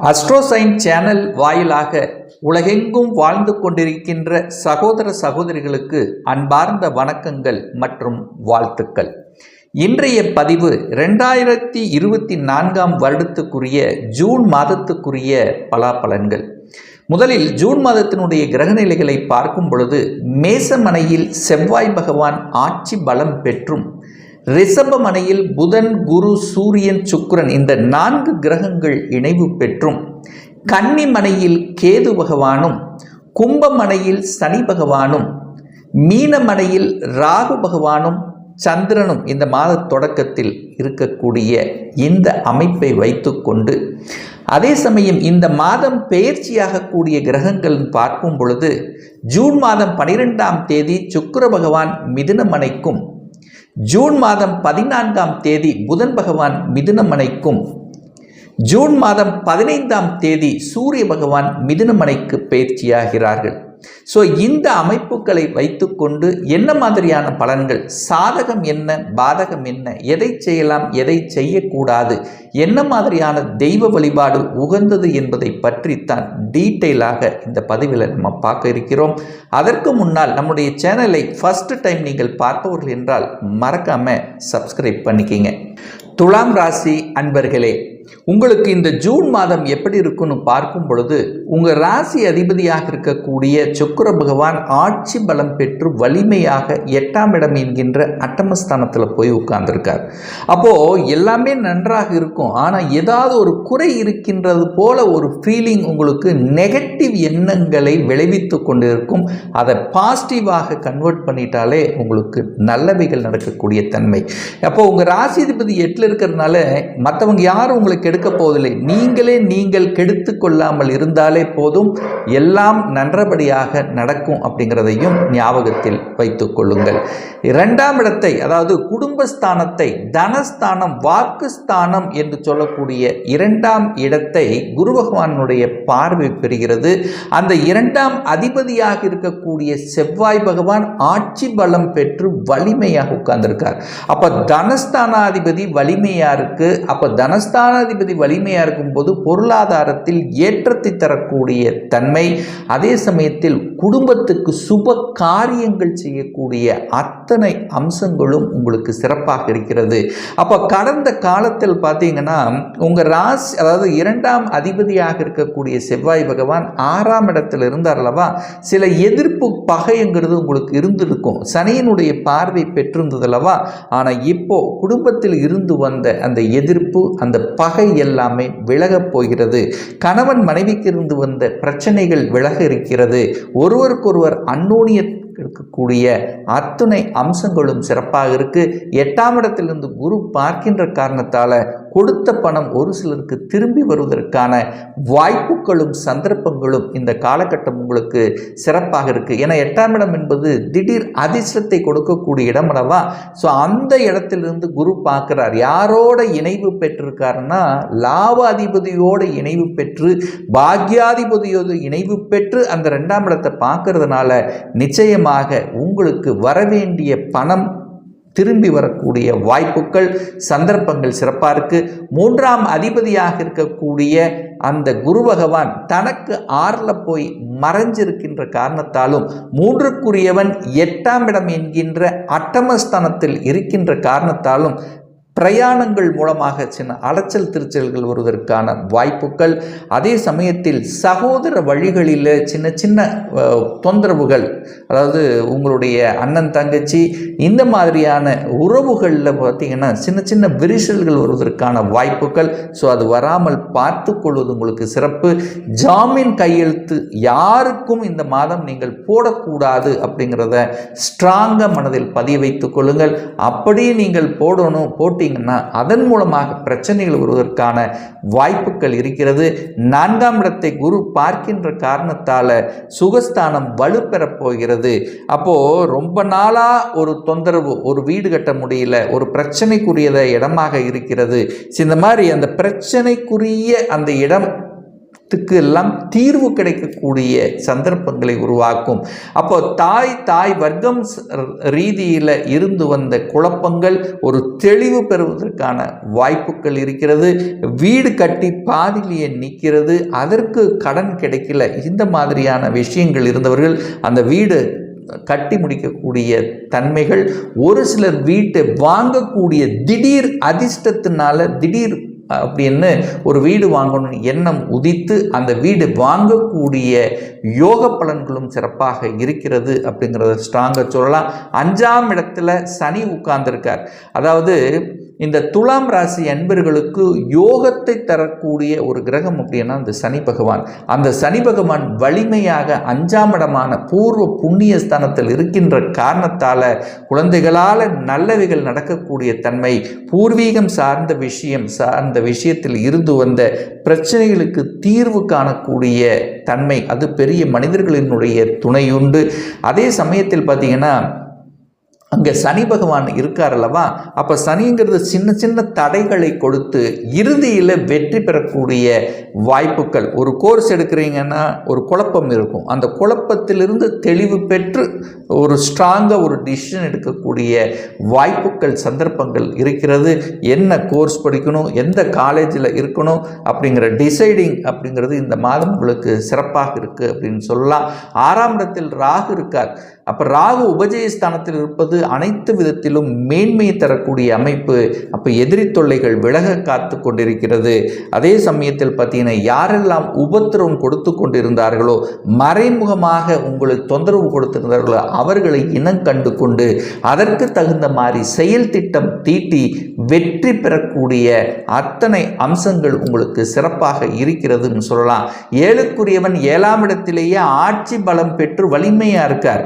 அஸ்ட்ரோசைன் channel வாயிலாக உலகெங்கும் வாழ்ந்து கொண்டிருக்கின்ற சகோதர சகோதரிகளுக்கு அன்பார்ந்த வணக்கங்கள் மற்றும் வாழ்த்துக்கள். இன்றைய பதிவு 2024 வருடத்துக்குரிய ஜூன் மாதத்துக்குரிய பலாபலன்கள். முதலில் ஜூன் மாதத்தினுடைய கிரகநிலைகளை பார்க்கும் பொழுது மேசமனையில் செவ்வாய் பகவான் ஆட்சி பலம் பெற்றும், ரிஷபமனையில் புதன், குரு, சூரியன், சுக்கிரன் இந்த 4 கிரகங்கள் இணைவு பெற்றும், கன்னிமனையில் கேது பகவானும், கும்பமனையில் சனி பகவானும், மீனமனையில் ராகு பகவானும், சந்திரனும் இந்த மாத தொடக்கத்தில் இருக்கக்கூடிய இந்த அமைப்பை வைத்துக்கொண்டு, அதே சமயம் இந்த மாதம் பெயர்ச்சியாகக்கூடிய கிரகங்கள் பார்க்கும் பொழுது ஜூன் மாதம் 12ஆம் தேதி சுக்கிர பகவான் மிதுனமனைக்கும், ஜூன் மாதம் 14ஆம் தேதி புதன் பகவான் மிதுனமனைக்கும், ஜூன் மாதம் 15ஆம் தேதி சூரிய பகவான் மிதுனமனைக்கு பயிற்சியாகிறார்கள். ஸோ இந்த அமைப்புகளை வைத்துக்கொண்டு என்ன மாதிரியான பலன்கள், சாதகம் என்ன, பாதகம் என்ன, எதை செய்யலாம், எதை செய்யக்கூடாது, என்ன மாதிரியான தெய்வ வழிபாடு உகந்தது என்பதை பற்றித்தான் டீட்டெயிலாக இந்த பதிவில் நம்ம பார்க்க இருக்கிறோம். அதற்கு முன்னால் நம்முடைய சேனலை ஃபர்ஸ்ட் டைம் நீங்கள் பார்ப்பவர்கள் என்றால் மறக்காம சப்ஸ்கிரைப் பண்ணிக்கிங்க. துலாம் ராசி அன்பர்களே, உங்களுக்கு இந்த ஜூன் மாதம் எப்படி இருக்குன்னு பார்க்கும் பொழுது உங்கள் ராசி அதிபதியாக இருக்கக்கூடிய சுக்கிர பகவான் ஆட்சி பலம் பெற்று வலிமையாக 8ஆம் இடம் என்கின்ற அட்டமஸ்தானத்தில் போய் உட்கார்ந்துருக்கார். அப்போது எல்லாமே நன்றாக இருக்கும், ஆனால் ஏதாவது ஒரு குறை இருக்கின்றது போல ஒரு ஃபீலிங் உங்களுக்கு நெகட்டிவ் எண்ணங்களை விளைவித்து கொண்டிருக்கும். அதை பாசிட்டிவாக கன்வெர்ட் பண்ணிட்டாலே உங்களுக்கு நல்லவைகள் நடக்கக்கூடிய தன்மை. அப்போ உங்கள் ராசி அதிபதி 8ல் இருக்கிறதுனால மற்றவங்க யாரும் உங்களுக்கு கெடுக்க போவதில்லை. நீங்கள் கெடுத்து கொள்ளாமல் இருந்தாலே போதும், எல்லாம் நன்றபடியாக நடக்கும் அப்படிங்கிறதையும் ஞாபகத்தில் வைத்துக் கொள்ளுங்கள். 2ஆம் இடத்தை, அதாவது குடும்பஸ்தானத்தை, தனஸ்தானம், வாக்குஸ்தானம் என்று சொல்லக்கூடிய 2ஆம் இடத்தை குரு பகவானுடைய பார்வை பெறுகிறது. அந்த 2ஆம் அதிபதியாக இருக்கக்கூடிய செவ்வாய் பகவான் ஆட்சி பலம் பெற்று வலிமையாக உட்கார்ந்திருக்கார். அப்ப தனஸ்தானாதிபதி வலிமையா இருக்கு. அப்ப தனஸ்தானாதிபதி வலிமையா இருக்கும் போது பொருளாதாரத்தில் ஏற்றத்தை தரக்கூடிய தன்மை, அதே சமயத்தில் குடும்பத்துக்கு சுப காரியங்கள் செய்யக்கூடிய அத்தனை அம்சங்களும் உங்களுக்கு சிறப்பாக இருக்கிறது. அப்போ கடந்த காலத்தில் பார்த்தீங்கன்னா உங்கள் ராசி, அதாவது 2ஆம் அதிபதியாக இருக்கக்கூடிய செவ்வாய் பகவான் 6ஆம் இடத்தில் இருந்தார் அல்லவா, சில எதிர்ப்பு பகைங்கிறது உங்களுக்கு இருந்திருக்கும். சனியினுடைய பார்வை பெற்றிருந்தது அல்லவா. ஆனால் இப்போ குடும்பத்தில் இருந்து வந்த அந்த எதிர்ப்பு, அந்த பகை எல்லாமே விலகப் போகிறது. கணவன் மனைவிக்கு இருந்து வந்த பிரச்சனைகள் விலக இருக்கிறது. ஒருவருக்கொருவர் அந்யோன்ய இருக்கக்கூடிய அத்துணை அம்சங்களும் சிறப்பாக இருக்கு. 8ஆம் இடத்திலிருந்து குரு பார்க்கின்ற காரணத்தால் கொடுத்த பணம் ஒரு சிலருக்கு திரும்பி வருவதற்கான வாய்ப்புகளும் சந்தர்ப்பங்களும் இந்த காலகட்டம் உங்களுக்கு சிறப்பாக இருக்கு. ஏன்னா 8ஆம் இடம் என்பது திடீர் அதிர்ஷ்டத்தை கொடுக்கக்கூடிய இடம் அல்லவா. ஸோ அந்த இடத்திலிருந்து குரு பார்க்கிறார். யாரோட இணைவு பெற்றிருக்காருன்னா லாப அதிபதியோடு இணைவு பெற்று, பாக்யாதிபதியோடு இணைவு பெற்று அந்த 2ஆம் இடத்தை பார்க்கறதுனால நிச்சயமாக உங்களுக்கு வரவேண்டிய பணம் திரும்பி வரக்கூடிய வாய்ப்புகள், சந்தர்ப்பங்கள் சிறப்பாக இருக்கு. 3ஆம் அதிபதியாக இருக்கக்கூடிய அந்த குரு பகவான் தனக்கு 6ல் போய் மறைஞ்சிருக்கின்ற காரணத்தாலும், 3க்குரியவன் 8ஆம் இடம் என்கின்ற அட்டமஸ்தானத்தில் இருக்கின்ற காரணத்தாலும் பிரயாணங்கள் மூலமாக சின்ன அலைச்சல் திருச்சல்கள் வருவதற்கான வாய்ப்புகள், அதே சமயத்தில் சகோதர வழிகளில் சின்ன சின்ன தொந்தரவுகள், அதாவது உங்களுடைய அண்ணன் தங்கச்சி இந்த மாதிரியான உறவுகளில் பார்த்திங்கன்னா சின்ன சின்ன விரிசல்கள் வருவதற்கான வாய்ப்புகள். ஸோ அது வராமல் பார்த்து கொள்வது உங்களுக்கு சிறப்பு. ஜாமீன் கையெழுத்து யாருக்கும் இந்த மாதம் நீங்கள் போடக்கூடாது அப்படிங்கிறத ஸ்ட்ராங்காக மனதில் பதிய வைத்துக் கொள்ளுங்கள். அப்படியே நீங்கள் போட்டீங்கன்னா அதன் மூலமாக பிரச்சனைகள் வருவதற்கான வாய்ப்புகள் இருக்கிறது. 4ஆம் இடத்தை குரு பார்க்கின்ற காரணத்தால் சுகஸ்தானம் வலுப்பெறப் போகிறது. அப்போ ரொம்ப நாளா ஒரு தொந்தரவு, ஒரு வீடு கட்ட முடியல, ஒரு பிரச்சனைக்குரிய இடமாக இருக்கிறது. இந்த மாதிரி அந்த பிரச்சனைக்குரிய அந்த இடம் எல்லாம் தீர்வு கிடைக்கக்கூடிய சந்தர்ப்பங்களை உருவாக்கும். அப்போ தாய் வர்க்கம் ரீதியில் இருந்து வந்த குழப்பங்கள் ஒரு தெளிவு பெறுவதற்கான வாய்ப்புகள் இருக்கிறது. வீடு கட்டி பாதிலேயே நிற்கிறது, அதற்கு கடன் கிடைக்கல, இந்த மாதிரியான விஷயங்கள் இருந்தவர்கள் அந்த வீடு கட்டி முடிக்கக்கூடிய தன்மைகள், ஒரு சிலர் வீட்டை வாங்கக்கூடிய திடீர் அதிர்ஷ்டத்தினால திடீர் அப்படின்னு ஒரு வீடு வாங்கணும்னு எண்ணம் உதித்து அந்த வீடு வாங்கக்கூடிய யோக பலன்களும் சிறப்பாக இருக்கிறது அப்படிங்கிறத ஸ்ட்ராங்காக சொல்லலாம். 5ஆம் இடத்துல சனி உட்கார்ந்திருக்கார். அதாவது இந்த துலாம் ராசி அன்பர்களுக்கு யோகத்தை தரக்கூடிய ஒரு கிரகம் அப்படின்னா அந்த சனி பகவான். அந்த சனி பகவான் வலிமையாக 5ஆம் இடமான பூர்வ புண்ணிய ஸ்தானத்தில் இருக்கின்ற காரணத்தால் குழந்தைகளால் நல்லவைகள் நடக்கக்கூடிய தன்மை, பூர்வீகம் சார்ந்த விஷயத்தில் இருந்து வந்த பிரச்சனைகளுக்கு தீர்வு காணக்கூடிய தன்மை, அது பெரிய மனிதர்களினுடைய துணையுண்டு. அதே சமயத்தில் பார்த்தீங்கன்னா அங்கே சனி பகவான் இருக்கார் அல்லவா, அப்போ சனிங்கிறது சின்ன சின்ன தடைகளை கொடுத்து இறுதியில் வெற்றி பெறக்கூடிய வாய்ப்புகள். ஒரு கோர்ஸ் எடுக்கிறீங்கன்னா ஒரு குழப்பம் இருக்கும், அந்த குழப்பத்திலிருந்து தெளிவு பெற்று ஒரு ஸ்ட்ராங்காக ஒரு டிசிஷன் எடுக்கக்கூடிய வாய்ப்புகள் சந்தர்ப்பங்கள் இருக்கிறது. என்ன கோர்ஸ் படிக்கணும், எந்த காலேஜில் இருக்கணும் அப்படிங்கிற டிசைடிங் அப்படிங்கிறது இந்த மாதம் உங்களுக்கு சிறப்பாக இருக்குது அப்படின்னு சொல்லலாம். 6ஆம் இடத்தில் ராகு இருக்கார். அப்போ ராகு உபஜயஸ்தானத்தில் இருப்பது அனைத்து விதத்திலும் மேன்மையை தரக்கூடிய அமைப்பு. அப்போ எதிரி தொல்லைகள் விலக காத்து கொண்டிருக்கிறது. அதே சமயத்தில் பார்த்தீங்கன்னா யாரெல்லாம் உபத்திரவம் கொடுத்து கொண்டிருந்தார்களோ, மறைமுகமாக உங்களுக்கு தொந்தரவு கொடுத்திருந்தார்களோ, அவர்களை இனம் கண்டு கொண்டு அதற்கு தகுந்த மாதிரி செயல் திட்டம் தீட்டி வெற்றி பெறக்கூடிய அத்தனை அம்சங்கள் உங்களுக்கு சிறப்பாக இருக்கிறதுன்னு சொல்லலாம். 7க்குரியவன் 7ஆம் இடத்திலேயே ஆட்சி பலம் பெற்று வலிமையாக இருக்கார்.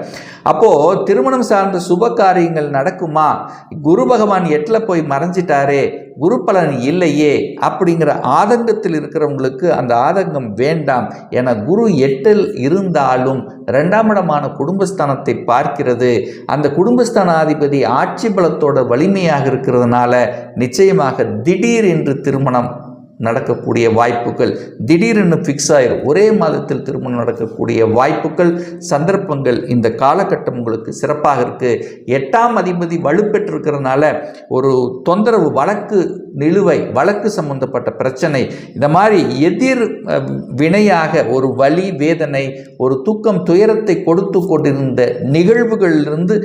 அப்போது திருமணம் சார்ந்த சுப காரியங்கள் நடக்குமா, குரு பகவான் 8ல் போய் மறைஞ்சிட்டாரே, குரு பலன் இல்லையே அப்படிங்கிற ஆதங்கத்தில் இருக்கிறவங்களுக்கு அந்த ஆதங்கம் வேண்டாம். என குரு 8ல் இருந்தாலும் 2ஆம் இடமான குடும்பஸ்தானத்தை பார்க்கிறது. அந்த குடும்பஸ்தானாதிபதி ஆட்சி பலத்தோட வலிமையாக இருக்கிறதுனால நிச்சயமாக திடீர் என்று திருமணம் நடக்கக்கூடிய வாய்ப்புகள், திடீரென்று ஃபிக்ஸ் ஆயிரும், ஒரே மாதத்தில் திருமணம் நடக்கக்கூடிய வாய்ப்புகள் சந்தர்ப்பங்கள் இந்த காலகட்டம் உங்களுக்கு சிறப்பாக இருக்குது. 8ஆம் அதிபதி வலுப்பெற்றிருக்கிறதுனால ஒரு தொந்தரவு, வழக்கு நிலுவை, வழக்கு சம்பந்தப்பட்ட பிரச்சனை, இந்த மாதிரி எதிர் வினையாக ஒரு வலி வேதனை, ஒரு தூக்கம் துயரத்தை கொடுத்து கொண்டிருந்த நிகழ்வுகளிலிருந்து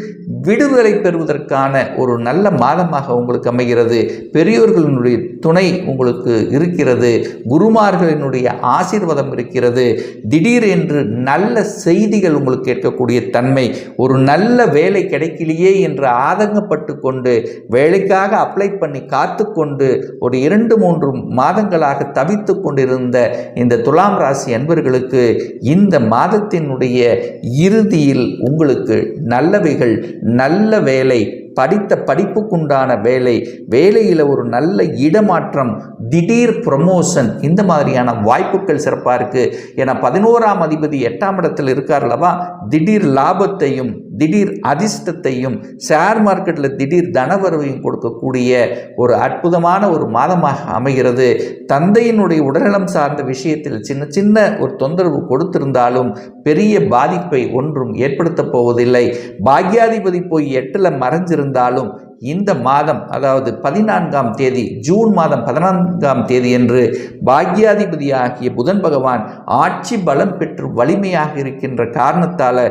விடுதலை பெறுவதற்கான ஒரு நல்ல மாதமாக உங்களுக்கு அமைகிறது. பெரியோர்களினுடைய துணை உங்களுக்கு இருக்கிறது, குருமார்களினுடைய ஆசீர்வாதம் இருக்கிறது. திடீர் என்று நல்ல செய்திகள் உங்களுக்கு கேட்கக்கூடிய தன்மை, ஒரு நல்ல வேலை கிடைக்கலையே என்று ஆதங்கப்பட்டு கொண்டு வேலைக்காக அப்ளை பண்ணி காத்து கொண்டு ஒரு 2-3 மாதங்களாக தவித்து கொண்டிருந்த இந்த துலாம் ராசி அன்பர்களுக்கு இந்த மாதத்தினுடைய இறுதியில் உங்களுக்கு நல்லவைகள், நல்ல வேலை, படித்த படிப்புக்குண்டான வேலை, வேலையில் ஒரு நல்ல இடமாற்றம், திடீர் ப்ரமோஷன், இந்த மாதிரியான வாய்ப்புகள் சிறப்பாக இருக்குது. ஏன்னா 11ஆம் அதிபதி 8ஆம் இடத்தில் இருக்கார் அல்லவா, திடீர் லாபத்தையும் திடீர் அதிர்ஷ்டத்தையும் ஷேர் மார்க்கெட்டில் திடீர் தனவரவையும் கொடுக்கக்கூடிய ஒரு அற்புதமான ஒரு மாதமாக அமைகிறது. தந்தையினுடைய உடல்நலம் சார்ந்த விஷயத்தில் சின்ன சின்ன ஒரு தொந்தரவு கொடுத்திருந்தாலும் பெரிய பாதிப்பை ஒன்றும் ஏற்படுத்தப் போவதில்லை. பாக்யாதிபதி போய் 8ல் மறைஞ்சிருந்தாலும் இந்த மாதம், அதாவது 14ஆம் தேதி, ஜூன் மாதம் 14ஆம் தேதி என்று பாக்யாதிபதியாகிய புதன் பகவான் ஆட்சி பலம் பெற்று வலிமையாக இருக்கின்ற காரணத்தால்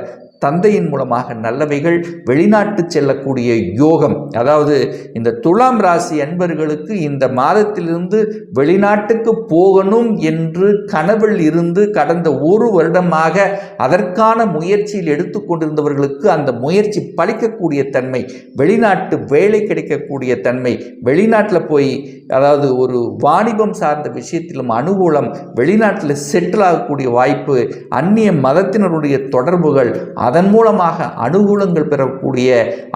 தந்தையின் மூலமாக நல்லவைகள், வெளிநாட்டு செல்லக்கூடிய யோகம். அதாவது இந்த துலாம் ராசி அன்பர்களுக்கு இந்த மாதத்திலிருந்து வெளிநாட்டுக்கு போகணும் என்று கனவில் இருந்து கடந்த 1 வருடமாக அதற்கான முயற்சியில் எடுத்துக்கொண்டிருந்தவர்களுக்கு அந்த முயற்சி பலிக்கக்கூடிய தன்மை, வெளிநாட்டு வேலை கிடைக்கக்கூடிய தன்மை, வெளிநாட்டில் போய் அதாவது ஒரு வாணிபம் சார்ந்த விஷயத்திலும் அனுகூலம், வெளிநாட்டில் செட்டில் ஆகக்கூடிய வாய்ப்பு, அந்நிய மதத்தினருடைய தொடர்புகள், அதன் மூலமாக அனுகூலங்கள் பெறக்கூடிய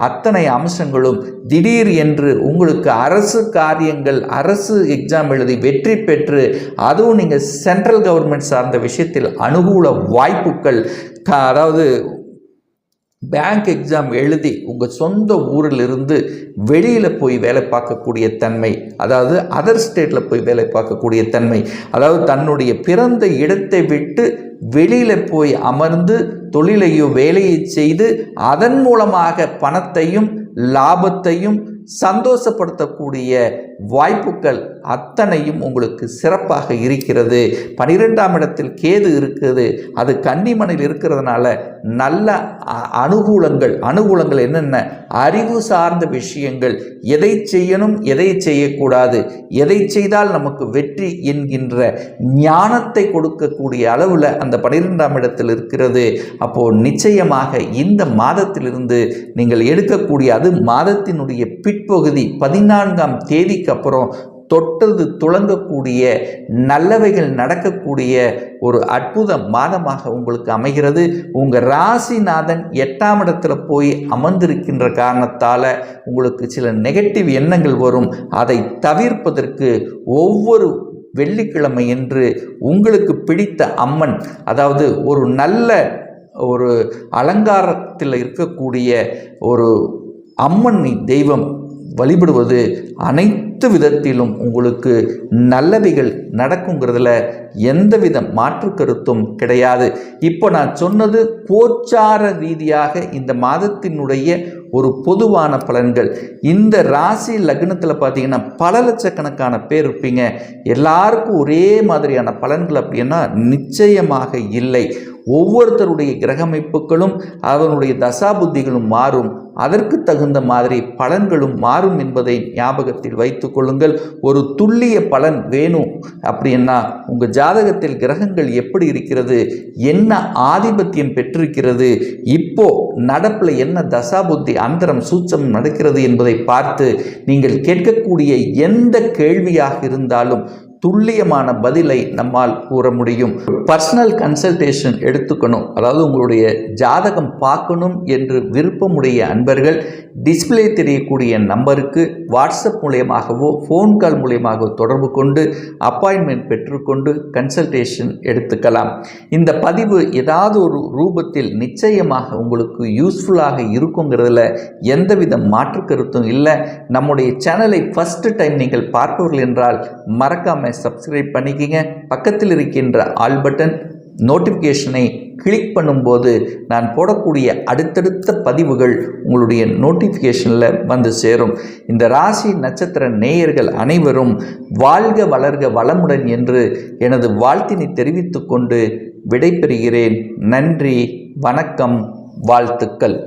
அத்தனை அம்சங்களும் திடீர் என்று உங்களுக்கு அரசு காரியங்கள், அரசு எக்ஸாம் எழுதி வெற்றி பெற்று, அதுவும் நீங்கள் சென்ட்ரல் கவர்மெண்ட் சார்ந்த விஷயத்தில் அனுகூல வாய்ப்புகள், அதாவது பேங்க் எக்ஸாம் எழுதி உங்கள் சொந்த ஊரிலிருந்து வெளியில் போய் வேலை பார்க்கக்கூடிய தன்மை, அதாவது அதர் ஸ்டேட்டில் போய் வேலை பார்க்கக்கூடிய தன்மை, அதாவது தன்னுடைய பிறந்த இடத்தை விட்டு வெளியில் போய் அமர்ந்து தொழிலையோ வேலையை செய்து அதன் மூலமாக பணத்தையும் லாபத்தையும் சந்தோஷப்படுத்தக்கூடிய வாய்ப்புகள் அத்தனையும் உங்களுக்கு சிறப்பாக இருக்கிறது. 12ஆம் இடத்தில் கேது இருக்குது. அது கன்னிமனையில் இருக்கிறதுனால நல்ல அனுகூலங்கள் என்னென்ன, அறிவு சார்ந்த விஷயங்கள், எதை செய்யணும் எதை செய்யக்கூடாது, எதை செய்தால் நமக்கு வெற்றி என்கின்ற ஞானத்தை கொடுக்கக்கூடிய அளவில் அந்த 12ஆம் இடத்தில் இருக்கிறது. அப்போது நிச்சயமாக இந்த மாதத்திலிருந்து நீங்கள் எடுக்கக்கூடிய, அது மாதத்தினுடைய பிற்பகுதி 14ஆம் தேதிக்கு அப்புறம் தொட்டது துளங்கக்கூடிய, நல்லவைகள் நடக்கக்கூடிய ஒரு அற்புத மாதமாக உங்களுக்கு அமைகிறது. உங்கள் ராசிநாதன் 8ஆம் இடத்துல போய் அமர்ந்திருக்கின்ற காரணத்தால் உங்களுக்கு சில நெகட்டிவ் எண்ணங்கள் வரும். அதை தவிர்ப்பதற்கு ஒவ்வொரு வெள்ளிக்கிழமை என்று உங்களுக்கு பிடித்த அம்மன், அதாவது ஒரு நல்ல ஒரு அலங்காரத்தில் இருக்கக்கூடிய ஒரு அம்மன் தெய்வம் வழிபடுவது அனைத்து விதத்திலும் உங்களுக்கு நல்லவைகள் நடக்குங்கிறதுல எந்தவித மாற்று கருத்தும் கிடையாது. இப்போ நான் சொன்னது கோச்சார ரீதியாக இந்த மாதத்தினுடைய ஒரு பொதுவான பலன்கள். இந்த ராசி லக்னத்தில் பார்த்தீங்கன்னா பல லட்சக்கணக்கான பேர் இருப்பீங்க. எல்லாருக்கும் ஒரே மாதிரியான பலன்கள் அப்படின்னா நிச்சயமாக இல்லை. ஒவ்வொருத்தருடைய கிரகமைப்புகளும் அதனுடைய தசாபுத்திகளும் மாறும். அதற்கு தகுந்த மாதிரி பலன்களும் மாறும் என்பதை ஞாபகத்தில் வைத்து கொள்ளுங்கள். ஒரு துல்லிய பலன் வேணும் அப்படின்னா உங்கள் ஜாதகத்தில் கிரகங்கள் எப்படி இருக்கிறது, என்ன ஆதிபத்தியம் பெற்றிருக்கிறது, இப்போ நடப்பில் என்ன தசாபுத்தி அந்தரம் சூட்சம் நடக்கிறது என்பதை பார்த்து நீங்கள் கேட்கக்கூடிய எந்த கேள்வியாக இருந்தாலும் துல்லியமான பதிலை நம்மால் கூற முடியும். பர்சனல் கன்சல்டேஷன் எடுத்துக்கணும், அதாவது உங்களுடைய ஜாதகம் பார்க்கணும் என்று விருப்பமுடைய அன்பர்கள் டிஸ்பிளே தெரியக்கூடிய நம்பருக்கு வாட்ஸ்அப் மூலியமாகவோ ஃபோன் கால் மூலியமாகவோ தொடர்பு கொண்டு அப்பாயின்மெண்ட் பெற்றுக்கொண்டு கன்சல்டேஷன் எடுத்துக்கலாம். இந்த பதிவு ஏதாவது ஒரு ரூபத்தில் நிச்சயமாக உங்களுக்கு யூஸ்ஃபுல்லாக இருக்குங்கிறதுல எந்தவித மாற்று கருத்தும் இல்லை. நம்முடைய சேனலை ஃபர்ஸ்ட் டைம் நீங்கள் பார்ப்பவர்கள் என்றால் மறக்காமல் சப்ஸ்கிரைப் பண்ணிக்கிங்க. பக்கத்தில் இருக்கின்ற ஆல் பட்டன் நோட்டிஃபிகேஷனை கிளிக் பண்ணும்போது நான் போடக்கூடிய அடுத்தடுத்த பதிவுகள் உங்களுடைய நோட்டிஃபிகேஷனில் வந்து சேரும். இந்த ராசி நட்சத்திர நேயர்கள் அனைவரும் வாழ்க வளர்க வளமுடன் என்று எனது வாழ்த்தினை தெரிவித்துக் கொண்டு விடைபெறுகிறேன். நன்றி, வணக்கம், வாழ்த்துக்கள்.